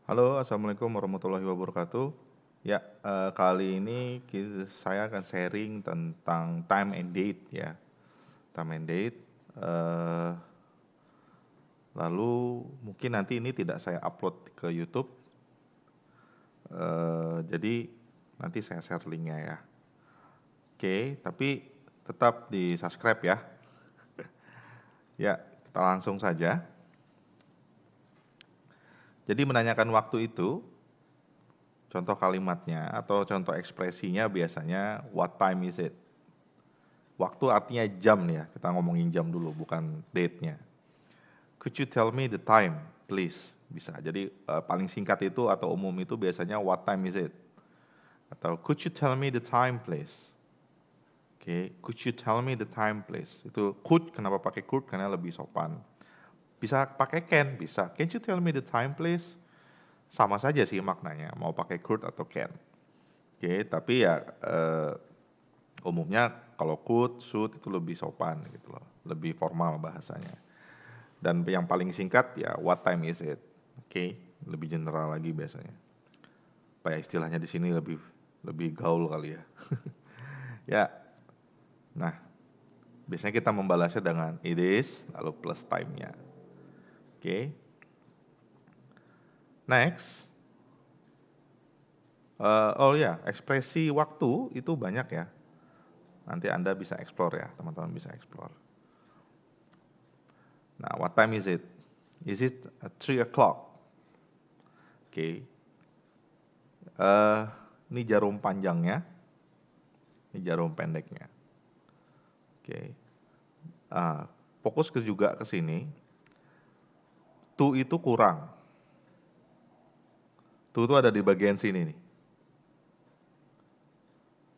Halo, assalamualaikum warahmatullahi wabarakatuh. Ya, kali ini saya akan sharing tentang time and date ya, time and date. eh, Lalu mungkin nanti ini tidak saya upload ke YouTube, jadi nanti saya share linknya ya. Oke, tapi tetap di subscribe ya. Ya, kita langsung saja. Jadi menanyakan waktu itu, contoh kalimatnya atau contoh ekspresinya biasanya what time is it? Waktu artinya jam ya, kita ngomongin jam dulu, bukan date-nya. Could you tell me the time, please? Bisa. Jadi paling singkat itu atau umum itu biasanya what time is it? Atau could you tell me the time, please? Oke, could you tell me the time, please? Itu could, kenapa pakai could? Karena lebih sopan. Bisa pakai can, bisa. Can you tell me the time, please? Sama saja sih maknanya, mau pakai could atau can. Oke, tapi ya umumnya kalau could, should itu lebih sopan gitu loh, lebih formal bahasanya. Dan yang paling singkat ya what time is it? Oke, lebih general lagi biasanya. Apa ya istilahnya di sini lebih lebih gaul kali ya. Ya, nah biasanya kita membalasnya dengan it is lalu plus time-nya. Oke. Next. Oh ya, ekspresi waktu itu banyak ya. Nanti Anda bisa explore ya, teman-teman bisa explore. Nah, what time is it? Is it 3 o'clock? Oke. Ini jarum panjangnya, ini jarum pendeknya. Oke. Fokus juga ke sini. To itu kurang. To itu ada di bagian sini nih.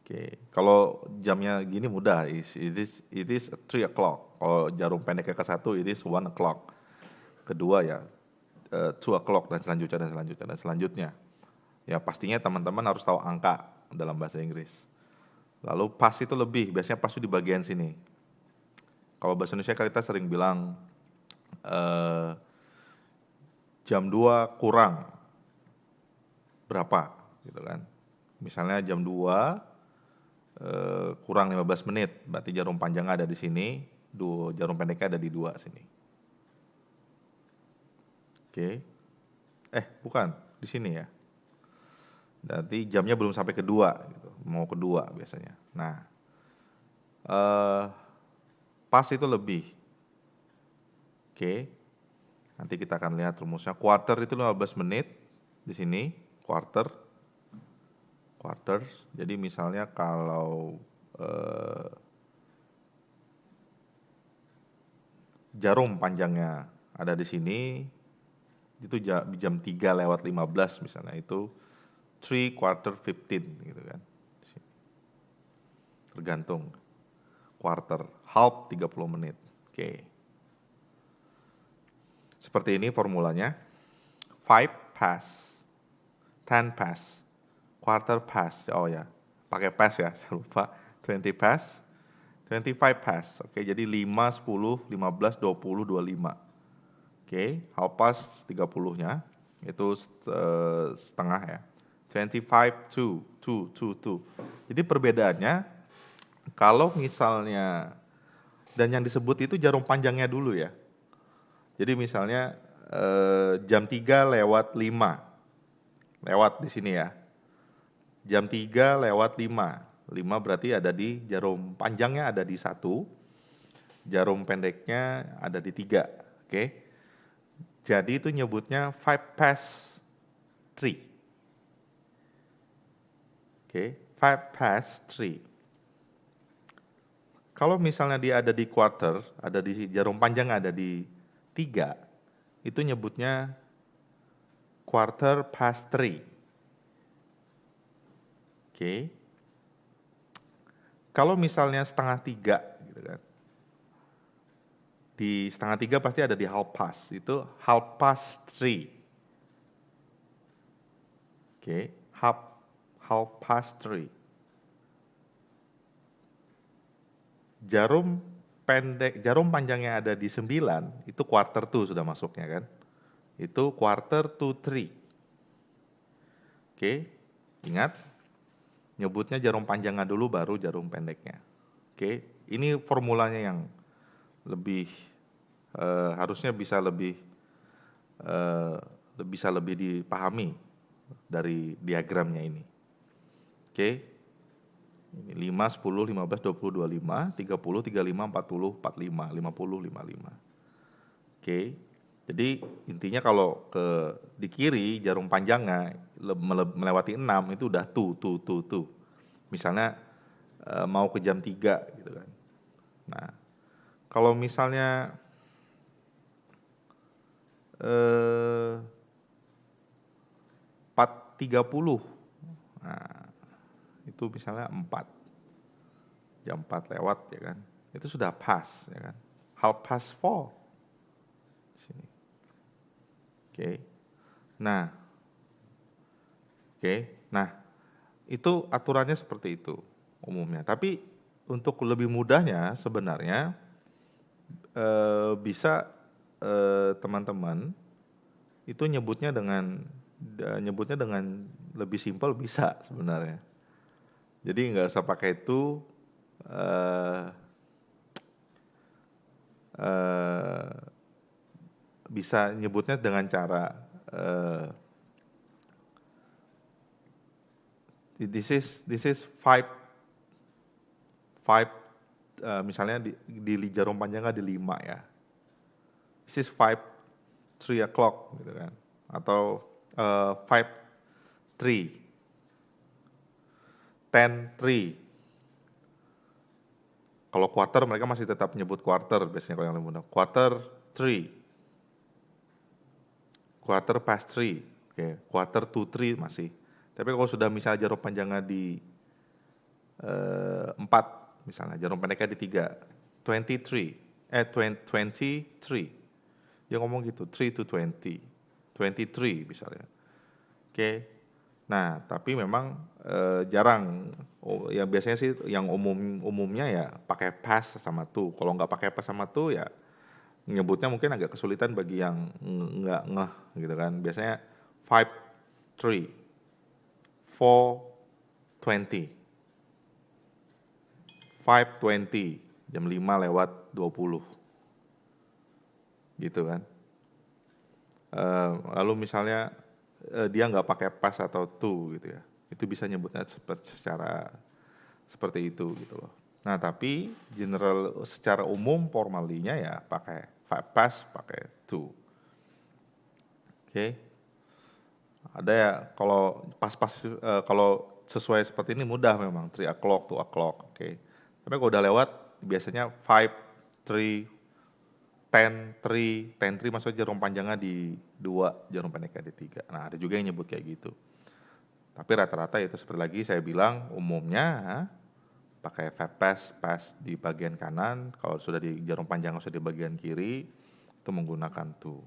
Oke. Kalau jamnya gini mudah. It is 3 o'clock. Kalau jarum pendeknya ke satu, it is 1 o'clock. Kedua ya 2 o'clock dan selanjutnya dan selanjutnya dan selanjutnya. Ya pastinya teman-teman harus tahu angka dalam bahasa Inggris. Lalu pas itu lebih, biasanya pas itu di bagian sini. Kalau bahasa Indonesia kita sering bilang jam 2 kurang berapa gitu kan. Misalnya jam 2 kurang 15 menit, berarti jarum panjangnya ada di sini, jarum pendeknya ada di 2 sini. Oke. Bukan, di sini ya. Berarti jamnya belum sampai kedua gitu, mau kedua biasanya. Nah, pas itu lebih. Oke. Nanti kita akan lihat rumusnya. Quarter itu 15 menit di sini, quarters. Jadi misalnya kalau jarum panjangnya ada di sini, itu jam 3 lewat 15 misalnya, itu 3:15 gitu kan. Tergantung. Quarter, half 30 menit. Oke. Seperti ini formulanya. 5 past, 10 past, quarter past. Oh ya, pakai past ya, saya lupa. 20 past, 25 past. Oke, jadi 5, 10, 15, 20, 25. Oke, half past 30-nya itu setengah ya. 25 to. Jadi perbedaannya kalau misalnya dan yang disebut itu jarum panjangnya dulu ya. Jadi misalnya jam 3 lewat 5. Lewat di sini ya. Jam 3 lewat 5. 5 berarti ada di jarum panjangnya ada di 1. Jarum pendeknya ada di 3. Oke. Jadi itu nyebutnya 5 past 3. Oke, 5 past 3. Kalau misalnya dia ada di quarter, ada di jarum panjang ada di 3, itu nyebutnya quarter past 3. Oke. Kalau misalnya setengah 3 gitu kan. Di setengah 3 pasti ada di half past, itu half past 3. Oke, half past 3. Jarum panjangnya ada di 9, itu quarter to sudah masuknya kan. Itu quarter to 3. Oke, ingat, nyebutnya jarum panjangnya dulu baru jarum pendeknya. Oke, ini formulanya yang lebih harusnya bisa lebih dipahami dari diagramnya ini. Oke, 5, 10, 15, 20, 25, 30, 35, 40, 45, 50, 55. Oke, jadi intinya kalau di kiri jarum panjangnya melewati 6 itu udah tuh. Misalnya mau ke jam 3 gitu kan. Nah, kalau misalnya 4.30, nah itu misalnya 4, jam 4 lewat ya kan, itu sudah pas ya kan, 4:30 sini. Oke, nah itu aturannya seperti itu umumnya. Tapi untuk lebih mudahnya sebenarnya bisa teman-teman itu nyebutnya dengan lebih simpel bisa sebenarnya. Jadi nggak usah pakai itu, bisa nyebutnya dengan cara this is 5, misalnya di jarum panjangnya di 5 ya. This is 3 o'clock gitu kan. Atau 5:03, 10:03. Kalau quarter mereka masih tetap nyebut quarter biasanya kalau yang lebih mudah. Quarter 3. Quarter past 3. Oke, quarter to 3 masih. Tapi kalau sudah misalnya jarum panjangnya di 4 misalnya, jarum pendeknya di 3, 23. Dia ngomong gitu, 3 to 20, 23 misalnya. Oke. Nah, tapi memang jarang, yang biasanya sih yang umumnya ya pakai past sama to. Kalau nggak pakai past sama to ya nyebutnya mungkin agak kesulitan bagi yang nggak ngeh gitu kan. Biasanya 5:03, 4:20, 5:20, jam 5:20 gitu kan. Lalu misalnya dia nggak pakai pas atau to gitu ya, itu bisa nyebutnya secara seperti itu gitu loh. Nah tapi secara umum formalinya ya pakai pas, pakai to. Oke. Ada ya kalau pas-pas kalau sesuai seperti ini mudah memang 3 o'clock, 2 o'clock, oke. Tapi kalau udah lewat biasanya 5, 3, 10, 3 maksudnya jarum panjangnya di 2, jarum pendeknya di 3. Nah, ada juga yang nyebut kayak gitu. Tapi rata-rata itu seperti lagi saya bilang umumnya pakai pas di bagian kanan, kalau sudah di jarum panjang sudah di bagian kiri itu menggunakan to.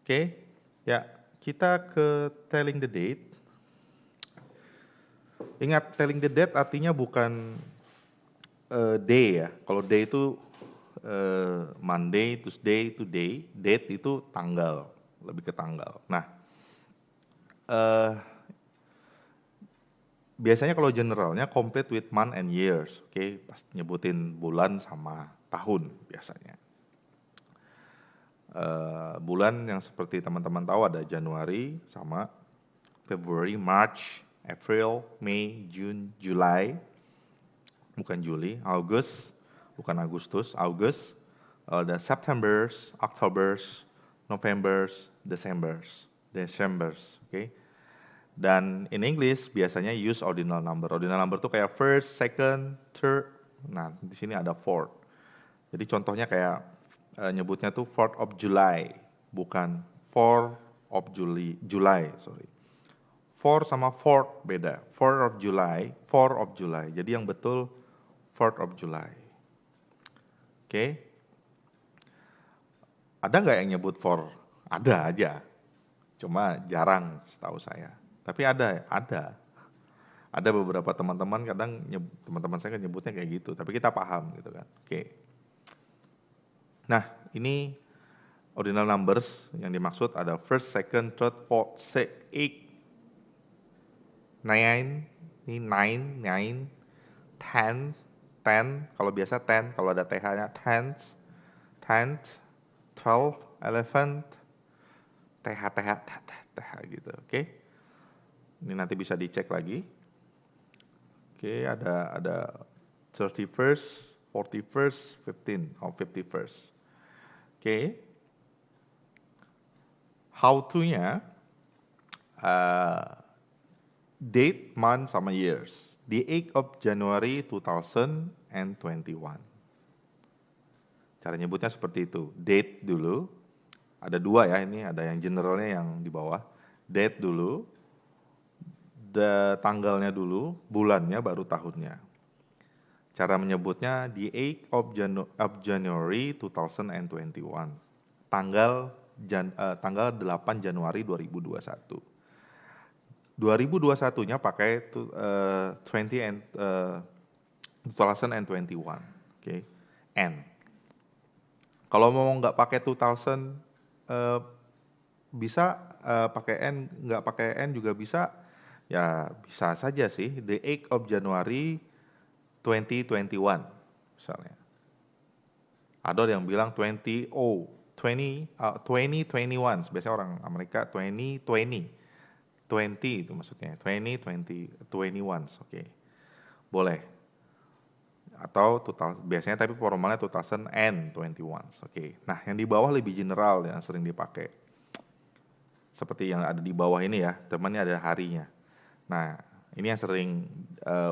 Oke. Ya, kita ke telling the date. Ingat telling the date artinya bukan day ya. Kalau day itu Monday, Tuesday, today, date itu tanggal, lebih ke tanggal. Nah, biasanya kalau generalnya complete with month and years, oke, pas nyebutin bulan sama tahun biasanya. Bulan yang seperti teman-teman tahu ada Januari sama February, March, April, May, June, July, bukan Juli, August, bukan Agustus, August, ada Septembers, Octobers, Novembers, Decembers, oke. Dan in English biasanya use ordinal number. Ordinal number itu kayak first, second, third. Nah, di sini ada fourth. Jadi contohnya kayak nyebutnya tuh 4th of July, bukan 4th of July, sorry. 4 sama 4 beda. 4th of July, 4th of July. Jadi yang betul 4th of July. Oke. Ada nggak yang nyebut 4? Ada aja. Cuma jarang setahu saya. Tapi ada. Ada beberapa teman-teman kadang teman-teman saya kan nyebutnya kayak gitu, tapi kita paham gitu kan. Oke. Nah, ini ordinal numbers yang dimaksud ada first, second, third, fourth, sixth, eighth. nine, ini nine, ten, kalau biasa ten, kalau ada th-nya tenth, 12, 11, th gitu, oke. Ini nanti bisa dicek lagi. Oke, ada 31st, 41st, 51st. Oke. How to-nya date, month, sama years. The 8th of January 2021. Cara nyebutnya seperti itu. Date dulu. Ada dua ya, ini ada yang generalnya yang di bawah. Date dulu, tanggalnya dulu, bulannya baru tahunnya. Cara menyebutnya the 8th of January 2021. Tanggal 8 Januari 2021. 2021-nya pakai 2021. Oke. N. Kalau mau nggak pakai 2000 bisa pakai N, nggak pakai N juga bisa. Ya bisa saja sih. The 8th of January 2021 misalnya. Ada yang bilang 2021. Biasanya orang Amerika 2020. 20 itu maksudnya. 2021. Oke. Boleh. Atau biasanya tapi formalnya 2021. Oke. Nah, yang di bawah lebih general yang sering dipakai. Seperti yang ada di bawah ini ya, temannya ada harinya. Nah, ini yang sering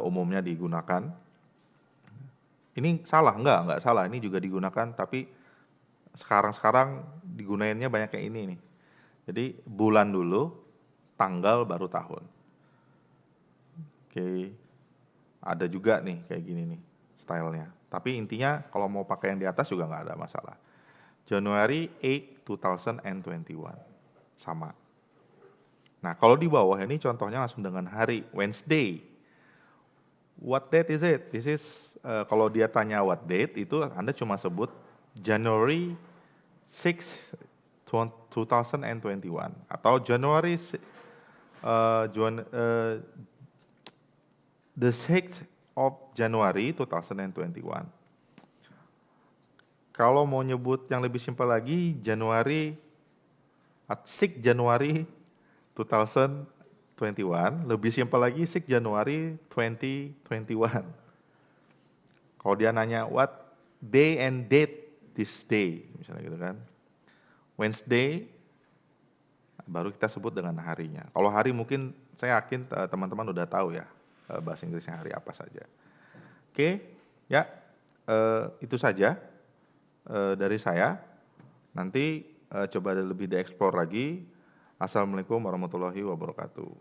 umumnya digunakan. Ini salah? Enggak salah. Ini juga digunakan, tapi sekarang digunainnya banyak kayak ini nih. Jadi bulan dulu, tanggal baru tahun. Oke. Ada juga nih kayak gini nih stylenya. Tapi intinya kalau mau pakai yang di atas juga nggak ada masalah. January 8, 2021. Sama. Nah, kalau di bawah ini contohnya langsung dengan hari, Wednesday. What date is it? This is, kalau dia tanya what date, itu Anda cuma sebut January 6, 2021. Atau January, the 6th of January 2021. Kalau mau nyebut yang lebih simpel lagi, Januari, 6 Januari 2021, lebih simpel lagi 6 Januari 2021. Kalau dia nanya what day and date this day, misalnya gitu kan. Wednesday, baru kita sebut dengan harinya. Kalau hari mungkin saya yakin teman-teman udah tahu ya bahasa Inggrisnya hari apa saja. Oke, ya itu saja dari saya. Nanti coba lebih dieksplor lagi. Assalamualaikum warahmatullahi wabarakatuh.